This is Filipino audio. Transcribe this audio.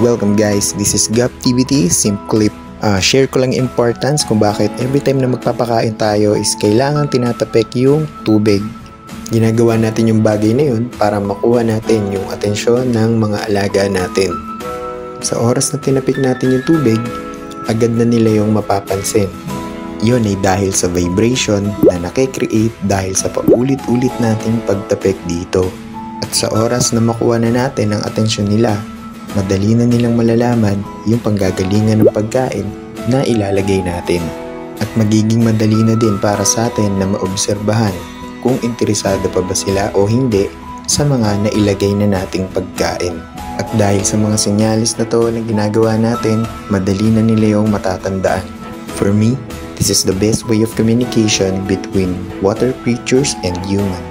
Welcome guys, this is GapTVT Simp-Clip. Share ko lang importance kung bakit every time na magpapakain tayo is kailangan tinatapik yung tubig. Ginagawa natin yung bagay na yun para makuha natin yung atensyon ng mga alaga natin. Sa oras na tinapik natin yung tubig, agad na nila yung mapapansin. Yun ay dahil sa vibration na nakikreate dahil sa paulit-ulit nating pagtapik dito. At sa oras na makuha na natin ang atensyon nila, madali na nilang malalaman yung panggagalingan ng pagkain na ilalagay natin. At magiging madali na din para sa atin na maobserbahan kung interesado pa ba sila o hindi sa mga nailagay na nating pagkain. At dahil sa mga senyalis na to na ginagawa natin, madali na nila yung matatandaan. For me, this is the best way of communication between water creatures and humans.